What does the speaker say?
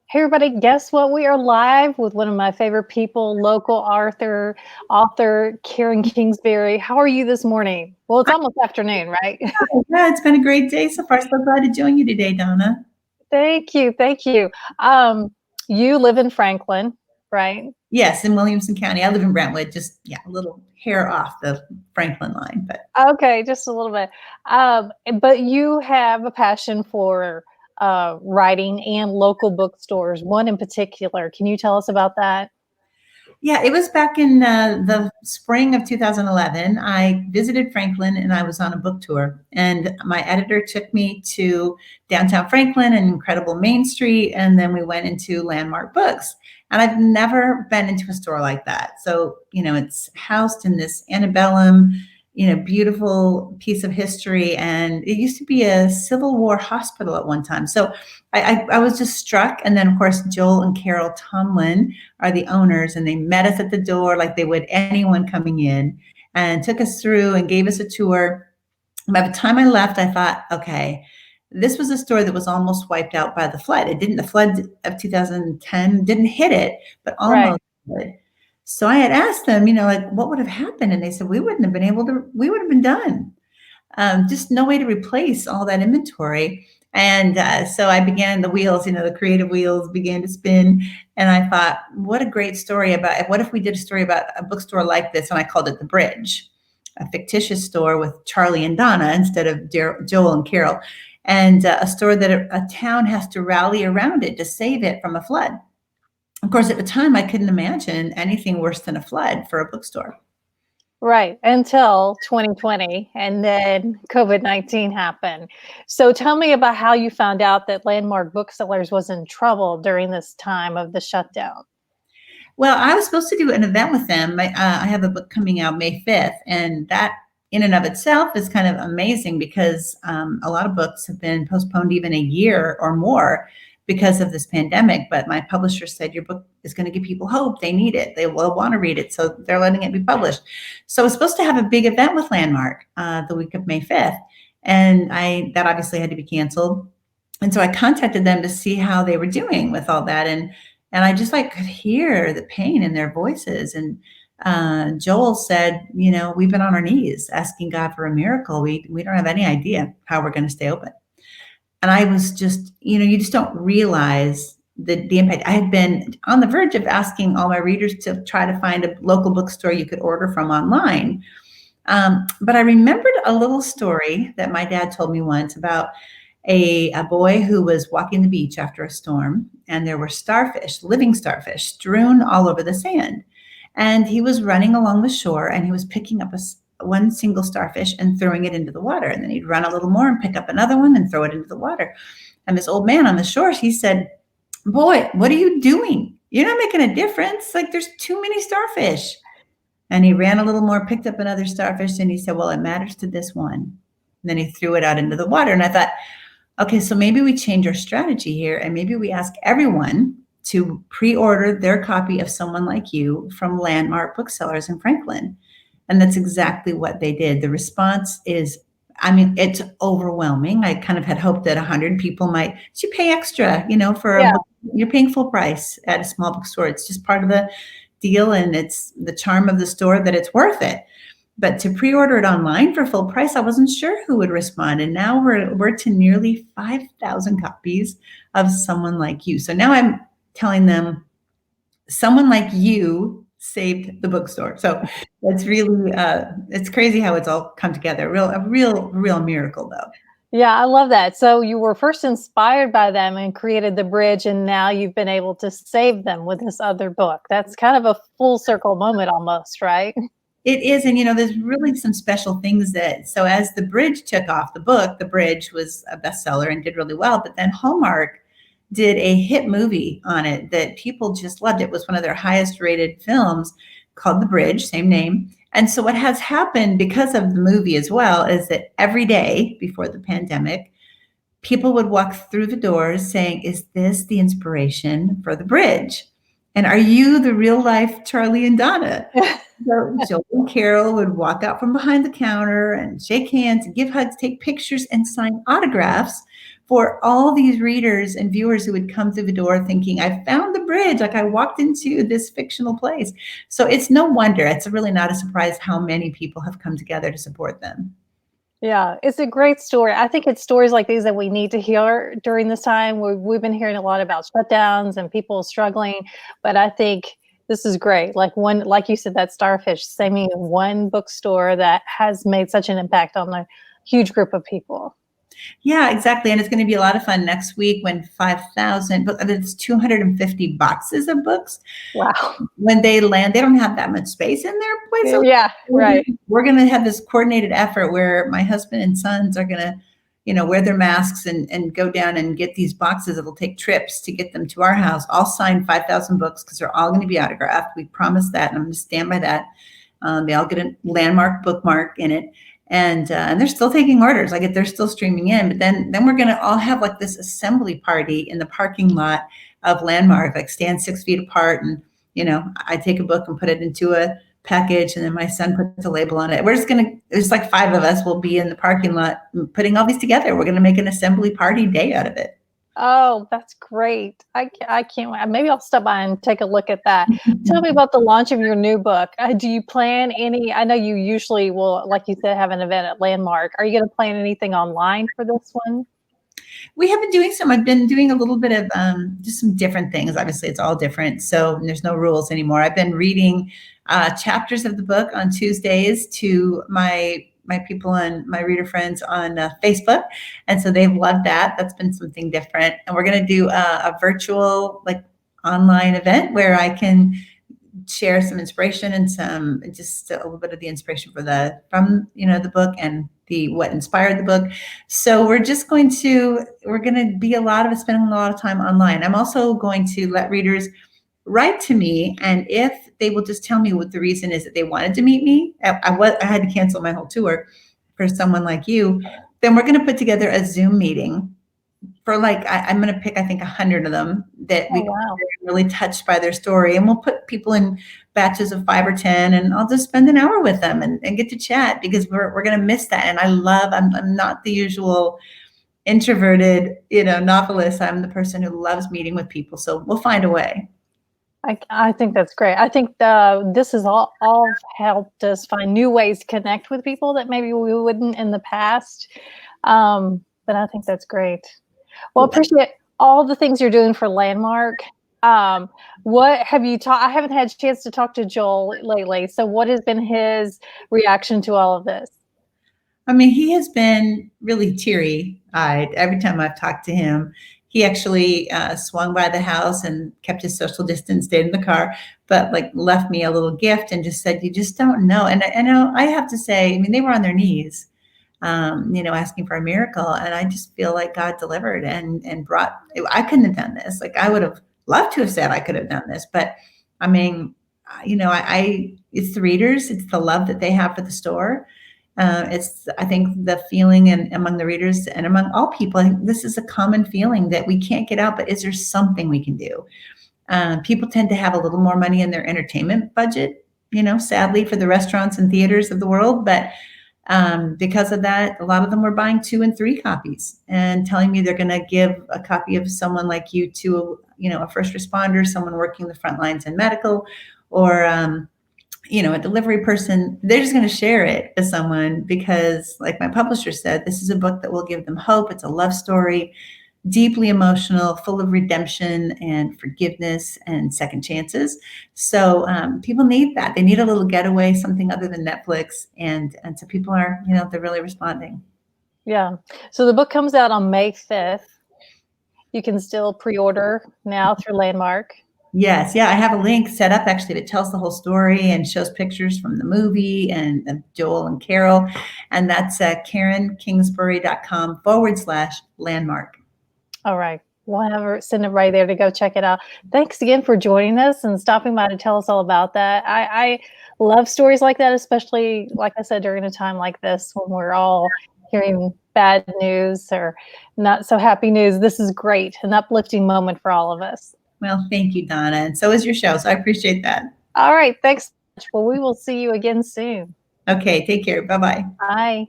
Hey everybody, guess what? We are live with one of my favorite people, local author Karen Kingsbury. How are you this morning? Well, it's almost afternoon, right? Yeah, it's been a great day so far. So glad to join you today, Donna. Thank you, thank you. You live in Franklin, right? Yes, in Williamson County. I live in Brentwood, just a little hair off the Franklin line, but Okay, just a little bit. But you have a passion for writing and local bookstores, one in particular. Can you tell us about that? yeah, it was back in the spring of 2011. I visited Franklin and I was on a book tour, and my editor took me to downtown Franklin and incredible Main Street, and then we went into Landmark Books. And I've never been into a store like that. So, it's housed in this antebellum, beautiful piece of history. And it used to be a Civil War hospital at one time. So I was just struck. And then, of course, Joel and Carol Tomlin are the owners, and they met us at the door like they would anyone coming in, and took us through and gave us a tour. By the time I left, I thought, okay, this was a store that was almost wiped out by the flood. The flood of 2010 didn't hit it, but Right. almost did. So I had asked them, like, what would have happened? And they said, we would have been done. Just no way to replace all that inventory. And so I began the wheels, the creative wheels began to spin. And I thought, what a great story what if we did a story about a bookstore like this? And I called it The Bridge, a fictitious store with Charlie and Donna instead of Joel and Carol, and a store that a town has to rally around it to save it from a flood. Of course, at the time, I couldn't imagine anything worse than a flood for a bookstore. Right, until 2020, and then COVID-19 happened. So tell me about how you found out that Landmark Booksellers was in trouble during this time of the shutdown. Well, I was supposed to do an event with them. I have a book coming out May 5th, and that in and of itself is kind of amazing because a lot of books have been postponed even a year or more because of this pandemic. But my publisher said, your book is going to give people hope. They need it. They will want to read it. So they're letting it be published. So I was supposed to have a big event with Landmark the week of May 5th. And that obviously had to be canceled. And so I contacted them to see how they were doing with all that. And I just could hear the pain in their voices. And Joel said, we've been on our knees asking God for a miracle. We don't have any idea how we're going to stay open. And I was just, you just don't realize the impact. I had been on the verge of asking all my readers to try to find a local bookstore you could order from online. But I remembered a little story that my dad told me once about a boy who was walking the beach after a storm, and there were starfish, living starfish, strewn all over the sand. And he was running along the shore, and he was picking up one single starfish and throwing it into the water. And then he'd run a little more and pick up another one and throw it into the water. And this old man on the shore, he said, boy, what are you doing? You're not making a difference. There's too many starfish. And he ran a little more, picked up another starfish, and he said, well, it matters to this one. And then he threw it out into the water. And I thought, okay, so maybe we change our strategy here, and maybe we ask everyone to pre-order their copy of Someone Like You from Landmark Booksellers in Franklin. And that's exactly what they did. The response is, it's overwhelming. I kind of had hoped that 100 people might, you pay extra, for a book. You're paying full price at a small bookstore. It's just part of the deal, and it's the charm of the store that it's worth it. But to pre-order it online for full price, I wasn't sure who would respond. And now we're to nearly 5,000 copies of Someone Like You. So now I'm telling them, Someone Like You saved the bookstore. So it's really, it's crazy how it's all come together. A real miracle, though. Yeah, I love that. So you were first inspired by them and created The Bridge, and now you've been able to save them with this other book. That's kind of a full circle moment almost, right? It is. And, there's really some special things so as The Bridge took off, the book, The Bridge was a bestseller and did really well. But then Hallmark did a hit movie on it that people just loved. It was one of their highest rated films, called The Bridge, same name. And so what has happened because of the movie as well is that every day before the pandemic, people would walk through the doors saying, is this the inspiration for The Bridge? And are you the real life Charlie and Donna? So Joel and Carol would walk out from behind the counter and shake hands and give hugs, take pictures, and sign autographs for all these readers and viewers who would come through the door thinking, I found the bridge, like I walked into this fictional place. So it's no wonder, it's really not a surprise how many people have come together to support them. Yeah, it's a great story. I think it's stories like these that we need to hear during this time. We've been hearing a lot about shutdowns and people struggling, but I think this is great. Like you said, that Starfish, saving one bookstore that has made such an impact on a huge group of people. Yeah, exactly. And it's going to be a lot of fun next week when 5,000, but it's 250 boxes of books. Wow. When they land, they don't have that much space in their place. So Yeah, right. we're going to have this coordinated effort where my husband and sons are going to, wear their masks and go down and get these boxes. It'll take trips to get them to our house. I'll sign 5,000 books because they're all going to be autographed. We promised that, and I'm going to stand by that. They all get a landmark bookmark in it. And they're still taking orders. Like they're still streaming in, but then we're going to all have like this assembly party in the parking lot of Landmark, like stand 6 feet apart. And, I take a book and put it into a package, and then my son puts a label on it. There's like 5 of us will be in the parking lot putting all these together. We're going to make an assembly party day out of it. Oh, that's great. I can't wait. Maybe I'll stop by and take a look at that. Tell me about the launch of your new book. Do you plan any? I know you usually will, like you said, have an event at Landmark. Are you going to plan anything online for this one? We have been doing some. I've been doing a little bit of just some different things. Obviously, it's all different, so there's no rules anymore. I've been reading chapters of the book on Tuesdays to my people and my reader friends on Facebook. And so they've loved that. That's been something different. And we're going to do a virtual, like online event where I can share some inspiration and just a little bit of the inspiration from the book and what inspired the book. So we're going to be spending a lot of time online. I'm also going to let readers write to me, and if they will just tell me what the reason is that they wanted to meet me, I had to cancel my whole tour for someone like you, then we're going to put together a Zoom meeting for I'm going to pick, I think, 100 of them that we are really touched by their story. And we'll put people in batches of 5 or 10, and I'll just spend an hour with them and get to chat, because we're going to miss that. And I'm not the usual introverted, novelist. I'm the person who loves meeting with people. So we'll find a way. I think that's great. I think this has all helped us find new ways to connect with people that maybe we wouldn't in the past. But I think that's great. Well, I appreciate all the things you're doing for Landmark. What have you taught? I haven't had a chance to talk to Joel lately. So what has been his reaction to all of this? I mean, he has been really teary-eyed every time I've talked to him. He actually swung by the house and kept his social distance, stayed in the car, but left me a little gift and just said, "You just don't know." And I have to say, I mean, they were on their knees, asking for a miracle. And I just feel like God delivered and brought, I couldn't have done this. I would have loved to have said I could have done this, but I mean, it's the readers, it's the love that they have for the store. It's, I think, the feeling among the readers and among all people. I think this is a common feeling that we can't get out, but is there something we can do? People tend to have a little more money in their entertainment budget, sadly, for the restaurants and theaters of the world. But because of that, a lot of them were buying 2 and 3 copies and telling me they're going to give a copy of someone like you to, a first responder, someone working the front lines in medical, or a delivery person. They're just going to share it with someone because, like my publisher said, this is a book that will give them hope. It's a love story, deeply emotional, full of redemption and forgiveness and second chances. So people need that. They need a little getaway, something other than Netflix. And so people are, they're really responding. Yeah. So the book comes out on May 5th. You can still pre-order now through Landmark. Yes. Yeah. I have a link set up actually that tells the whole story and shows pictures from the movie and Joel and Carol. And that's KarenKingsbury.com/landmark. All right. We'll send it right there to go check it out. Thanks again for joining us and stopping by to tell us all about that. I love stories like that, especially, like I said, during a time like this when we're all hearing bad news or not so happy news. This is great, an uplifting moment for all of us. Well, thank you, Donna. And so is your show. So I appreciate that. All right. Thanks so much. Well, we will see you again soon. Okay. Take care. Bye-bye. Bye.